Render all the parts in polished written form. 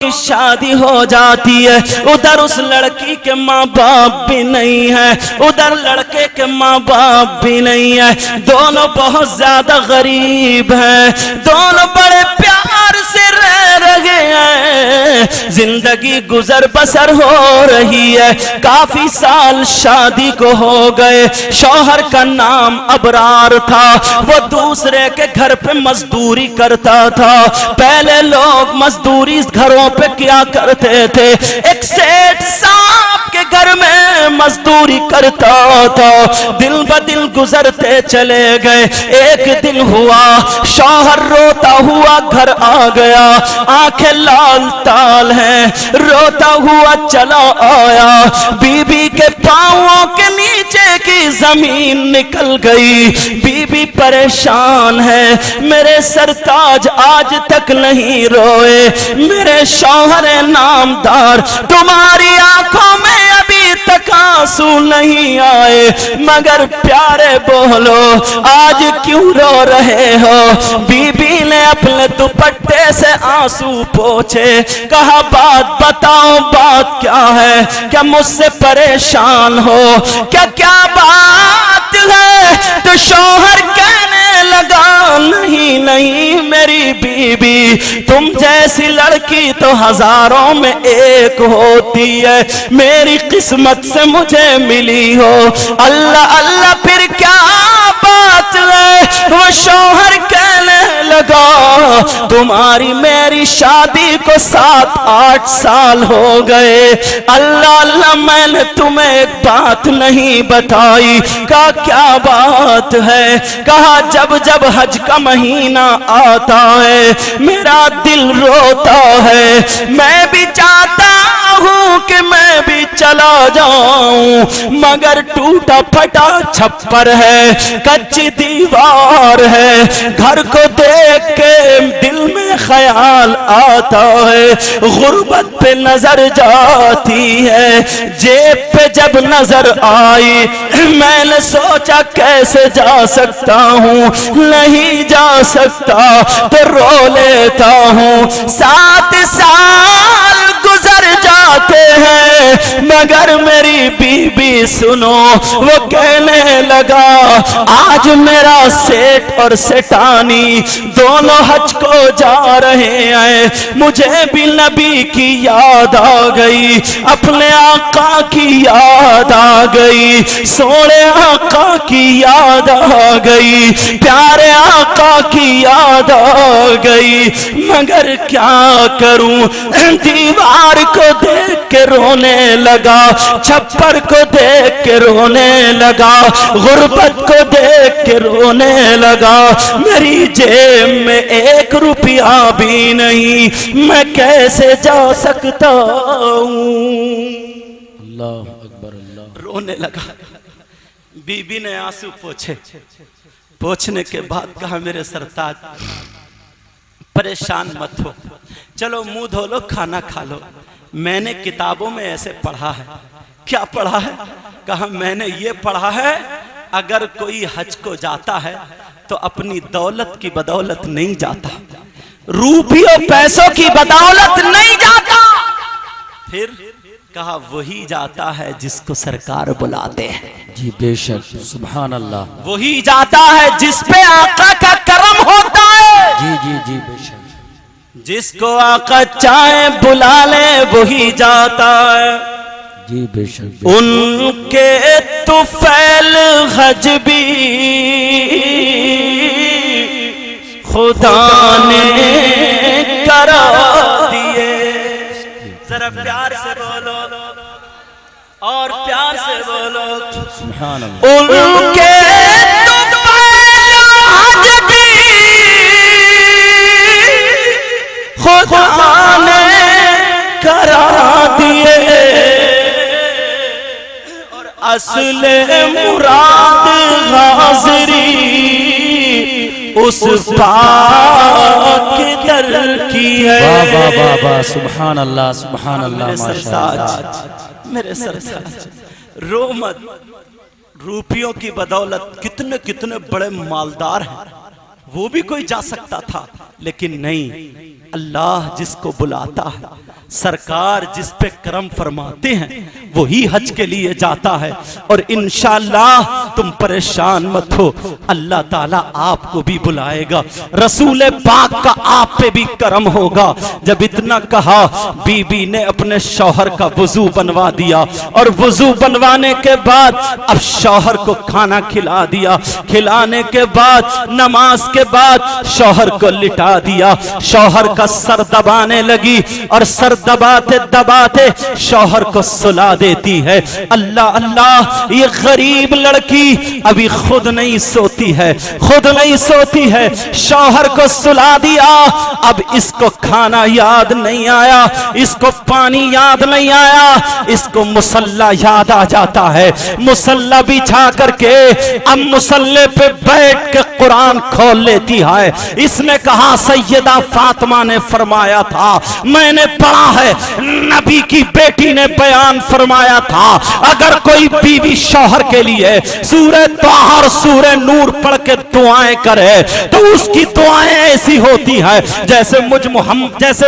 की शादी हो जाती है, उधर उस लड़की के माँ बाप भी नहीं है, उधर लड़के के माँ बाप भी नहीं है। दोनों बहुत ज्यादा गरीब हैं, दोनों बड़े प्यार से रह रहे हैं, जिंदगी गुजर बसर हो रही है। काफी साल शादी को हो गए। शौहर का नाम अबरार था, वो दूसरे के घर पे मजदूरी करता था। पहले लोग मजदूरी घरों पे क्या करते थे, एक सेठ साहब के घर में मजदूरी करता था। दिन ब दिन गुजरते चले गए। एक दिन हुआ, शौहर रोता हुआ घर आ गया, आंखें लाल ताल हैं, रोता हुआ चला आया। बीबी के पांवों के नीचे की जमीन निकल गई। बीबी परेशान है, मेरे सरताज आज तक नहीं रोए, मेरे शौहर नामदार, तुम्हारी आंखों में अभी तक आंसू नहीं आए, मगर प्यारे बोलो आज क्यों रो रहे हो। बीबी ने अपने दुपट्टे से आंसू पोंछे, कहा बात बताओ, बात क्या है, क्या मुझसे परेशान हो, क्या क्या बात है। तो शौहर कहने लगा, नहीं नहीं मेरी बीबी, तुम जैसी लड़की तो हजारों में एक होती है, मेरी किस्मत से मुझे मिली हो। अल्लाह अल्लाह फिर क्या बात है। वो शौहर कहने लगा, तुम्हारी मेरी शादी को 7-8 साल हो गए। अल्लाह अल्लाह मैंने तुम्हें एक बात नहीं बताई। कहा क्या बात है। कहा जब जब हज का महीना आता है मेरा दिल रोता है, मैं भी चाहता हूँ कि मैं भी चला जाऊं, मगर टूटा फटा छप्पर है, कच्ची दीवार है, घर को देख के दिल में ख्याल आता है, गुर्बत पे नजर जाती है। जेब पे जब नजर आई मैंने सोचा कैसे जा सकता हूँ, नहीं जा सकता तो रो लेता हूँ। 7 साल गुजर जाते हैं, मगर मेरी बीबी सुनो, वो कहने लगा आज मेरा सेठ और सेठानी दोनों हज को जा रहे हैं, मुझे भी नबी की याद आ गई, अपने आका की याद आ गई, सोने आका की याद आ गई, प्यारे आका की याद आ गई, मगर क्या करूं। दीवार को देख के रोने लगा, छप्पर को देख के रोने लगा, गुर्बत को देख के रोने लगा। मेरी जेब में 1 रुपया भी नहीं, मैं कैसे जा सकता हूं। अल्लाह अकबर अल्लाह। रोने लगा। बीबी ने आंसू पोंछे, पोंछने के बाद कहा मेरे सरताज परेशान मत हो, चलो मुंह धो लो, खाना खा लो। मैंने किताबों में ऐसे पढ़ा है। क्या पढ़ा है। कहा मैंने ये पढ़ा है अगर कोई हज को जाता है तो अपनी दौलत की बदौलत नहीं जाता, रुपयों पैसों की बदौलत नहीं जाता। फिर कहा वही जाता है जिसको सरकार बुलाते हैं। जी बेशक, सुभान अल्लाह। वही जाता है जिस पे आका का करम होता है। जी जी जी बेशक। जिसको आका चाहे बुला ले वही जाता है। जी बेशक। उनके तुफैल हज भी खुदा ने करा दिए। जरा प्यार से बोलो और प्यार से बोलो सुभान अल्लाह। उनके तुफैल हज भी खुदा ने करा दिए और असले मुराद हाज़री उस पाक दर की है। वाह वाह वाह वाह, सुभान अल्लाह सुभान अल्लाह। माशाअल्लाह। मेरे सरताज रो मत। रुपयों की बदौलत कितने कितने बड़े मालदार हैं, वो भी कोई जा सकता था। लेकिन नहीं, अल्लाह जिसको बुलाता है, सरकार जिस पे करम फरमाते हैं, वही हज के लिए जाता है। और इंशाअल्लाह तुम परेशान मत हो, अल्लाह ताला आपको भी बुलाएगा, रसूल पाक का आप पे भी करम होगा। जब इतना कहा, बीबी ने अपने शौहर का वुजू बनवा दिया और वुजू बनवाने के बाद अब शौहर को खाना खिला दिया। खिलाने के बाद नमाज के बाद शौहर को लिटा दिया। शौहर का सर दबाने लगी और सर दबाते दबाते शौहर को सुला देती है। अल्लाह अल्लाह, ये गरीब लड़की अभी खुद नहीं सोती है, खुद नहीं सोती है, शौहर को सुला दिया। अब इसको खाना याद नहीं आया, इसको पानी याद नहीं आया, इसको मुसल्ला याद आ जाता है। मुसल्ला बिछा करके अब मुसल्ले पे बैठ के कुरान खोल लेती है। इसने कहा, सैयदा फातिमा ने फरमाया था, मैंने पढ़ा है, नबी की बेटी ने बयान फरमाया था, अगर कोई बीवी शौहर के लिए सूरह तौहा और सूरह नूर पढ़ के दुआएं करे तो उसकी दुआएं ऐसी होती है जैसे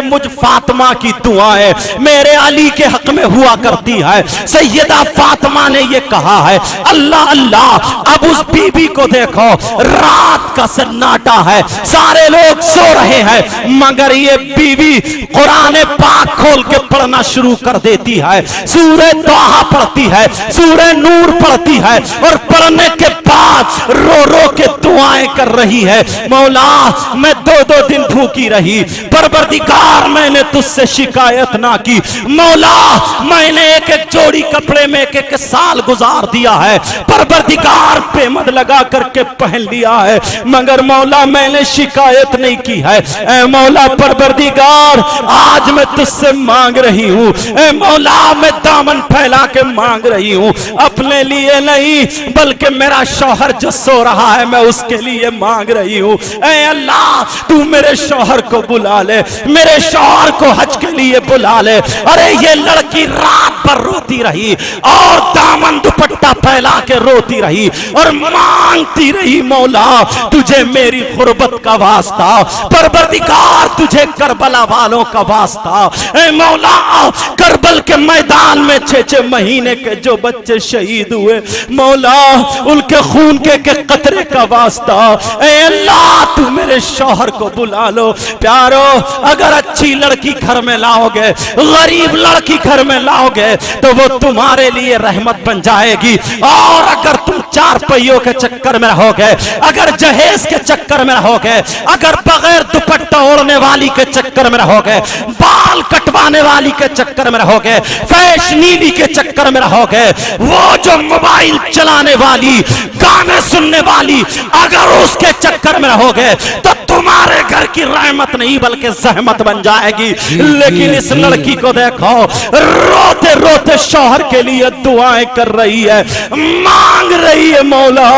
मुझ फातिमा की दुआएं मेरे अली के हक में हुआ करती है। सैयदा फातिमा ने ये कहा है। अल्लाह अल्लाह, अब उस बीबी को देखो, रात का सन्नाटा है, सारे लोग सो रहे हैं, मगर ये बीवी कुरान पाक खोल के पढ़ना शुरू कर देती है। सूरह तौहा पढ़ती है, सूरह नूर पढ़ती है और पढ़ने के बाद रो रो के दुआएं कर रही है। मौला, मैं 2-2 दिन भूखी रही, परवरदिगार मैंने तुझसे शिकायत ना की। मौला, मैंने एक एक जोड़ी कपड़े में एक एक साल गुजार दिया है, परवरदिगार पेमद लगा करके पहन लिया है, मगर मौला मैंने शिकायत नहीं की है। ऐ मौला परवरदिगार, आज मैं तुझसे मांग रही हूँ। ऐ मौला, मैं दामन फैला के मांग रही हूँ, अपने लिए नहीं बल्कि मेरा शौहर जो सो रहा है मैं उसके लिए मांग रही हूँ। ऐ अल्लाह, तू मेरे शौहर को बुला ले, मेरे शौहर को हज के लिए बुला ले। अरे ये लड़की रात भर रोती रही और दामन दुपट्टा फैला के रोती रही और मांगती रही, मौला तुझे मेरी गुर्बत का वास्ता, परवरदिगार तुझे करबला वालों का वास्ता। ऐ मौला, करबल के मैदान में 6-6 महीने के जो बच्चे शहीद हुए, मौला उनके खून के कतरे का वास्ता। ऐ अल्लाह, तू मेरे शौहर को बुला लो। प्यारो, अगर अच्छी लड़की घर में लाओगे, गरीब लड़की घर में लाओगे तो वो तुम्हारे लिए रहमत बन जाएगी। और अगर तुम 4 पहियों के चक्कर में रहोगे, अगर जहेज के चक्कर में रहोगे, अगर बगैर दुपट्टा ओढ़ने वाली के चक्कर में रहोगे, बाल कटवाने वाली के चक्कर में रहोगे, फैशनीली के चक्कर में रहोगे, वो जो मोबाइल चलाने वाली, गाने सुनने वाली, अगर उसके चक्कर में रहोगे तो तुम्हारे घर की रहमत नहीं बल्कि जहमत बन जाएगी। लेकिन इस लड़की को देखो, रोते रोते शौहर के लिए दुआएं कर रही है, मांग रही है, मौला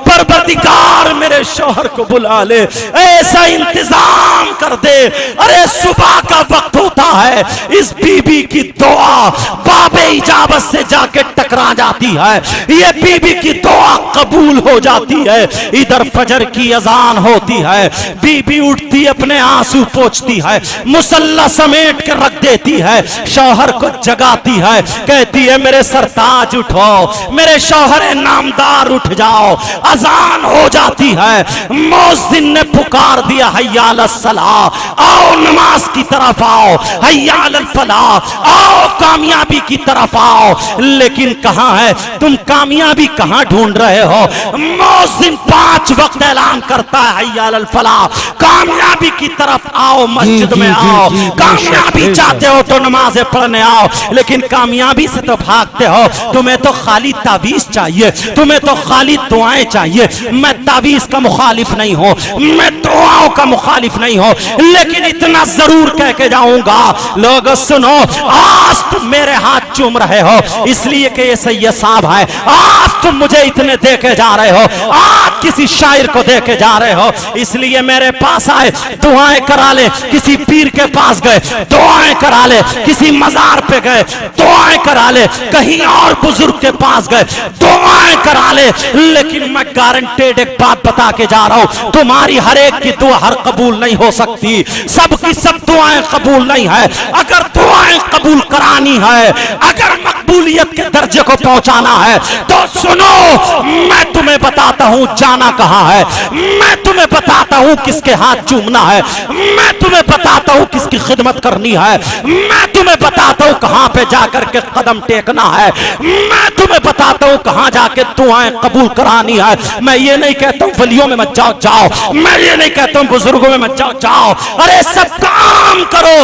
परवरदिगार मेरे शौहर को बुला ले, ऐसा इंतजाम कर दे। अरे सुबह का वक्त होता है, इस बीबी की दुआ बाबे इजाबत से जाके टकरा जाती है, ये बीबी की दुआ कबूल हो जाती है। इधर फजर की अजान होती है, बीबी उठती अपने आंसू पोंछती है, मुसल्ला समेट के रख देती है, शौहर को जगाती है, कहती है मेरे सरताज उठो, मेरे शौहर नामदार उठ जाओ। अजान हो जाती है, मुअज्जिन ने पुकार दिया, हय्या अल सलाह, आओ नमाज की तरफ आओ, हय्या अल फलाह, आओ कामयाबी की तरफ आओ। लेकिन कहां है तुम, कामयाबी कहां ढूंढ रहे हो? मुअज्जिन 5 वक्त ऐलान करता है, हय्या अल फलाह, कामयाबी की तरफ आओ, मस्जिद में आओ। कामयाबी चाहते हो तो नमाज़ें पढ़ने आओ, लेकिन कामयाबी से तो भागते हो। तुम्हें तो खाली तावीज़ चाहिए, तुम्हें तो खाली दुआएं चाहिए। मैं तावीज़ का मुखालिफ नहीं हूं, मैं दुआओं का मुखालिफ नहीं हूं, लेकिन इतना जरूर कह के जाऊंगा, लोग सुनो, आज तुम मेरे हाथ चूम रहे हो इसलिए कि ये सैयद साहब है, आज तुम मुझे इतने दे के जा रहे हो, आज किसी शायर को दे के जा रहे हो इसलिए मेरे पास आए, दुआएं करा ले। किसी पीर के पास गए, दुआएं करा ले। किसी मजार पे पे गए दुआएं करा ले, कहीं और बुजुर्ग के पास गए दुआएं करा ले, लेकिन मैं गारंटेड एक बात बता के जा रहा हूं, तुम्हारी हर एक की दुआ हर कबूल नहीं हो सकती, सबकी सब दुआएं कबूल नहीं है। अगर दुआएं कबूल करानी है, अगर मकबूलियत के दर्जे को पहुंचाना है तो सुनो, मैं तुम्हें बताता हूं जाना कहां है, मैं तुम्हें बताता हूं किसके हाथ चूमना है, मैं तुम्हें बताता हूं किसकी खिदमत करनी है, मैं तुम्हें बताता हूं कहां पे जाकर के कदम टेकना है, मैं तुम्हें बताता हूं कहां जाके दुआएं कबूल करानी है। मैं ये नहीं कहता हूं वलियों में मत जाओ जाओ, मैं ये नहीं कहता हूं बुजुर्गों में मत जाओ जाओ, अरे सब काम करो,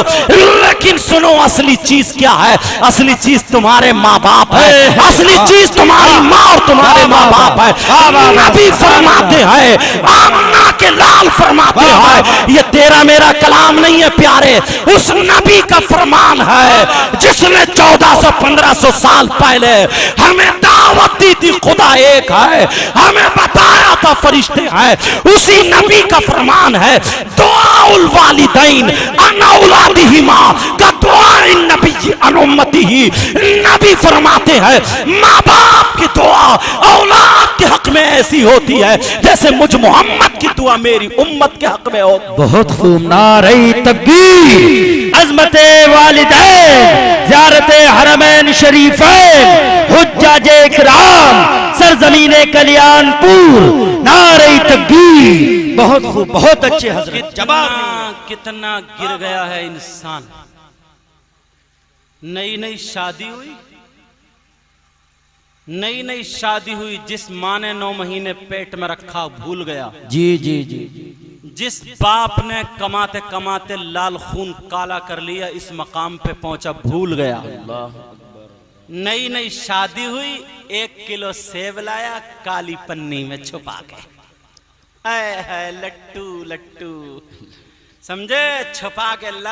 लेकिन सुनो असली चीज क्या है, असली चीज तुम्हारे माँ बाप है, असली चीज तुम्हारी माँ और तुम्हारे माँ बाप है। नबी फरमाते हैं, आमना के लाल फरमाते हैं, ये तेरा मेरा कलाम नहीं है प्यारे, उस नबी का फरमान है जिसने 1400-1500 साल पहले हमें दावत दी थी खुदा एक है, हमें बताया था फरिश्ते हैं, उसी नबी का फरमान है, दुआउल वालिदैन अन औलादिहिमा का दुआ इन नबी अन उम्मतिही। नबी फरमाते हैं माँ बाप की दुआ औलाद के हक में ऐसी होती है जैसे मुझ मोहम्मद की दुआ मेरी उम्मत के हक में हो। बहुत खूब, नारे तकबीर, अज़मते वालिदैन, ज़ियारते हरमैन शरीफैन, हुज्जाजे इकराम, सरज़मीने कल्याणपुर, नारे तकबीर। बहुत खूब, बहुत अच्छे हज़रत, जवाब कितना गिर गया है इंसान। नई नई शादी हुई, नई नई शादी हुई, जिस माँ ने 9 महीने पेट में रखा भूल गया। जी जी जी जी, जिस बाप ने कमाते कमाते लाल खून काला कर लिया इस मकाम पे पहुंचा भूल गया। नई नई शादी हुई, 1 किलो सेब लाया काली पन्नी में छुपा के, ऐ है लट्टू लट्टू, समझे, छुपा के ला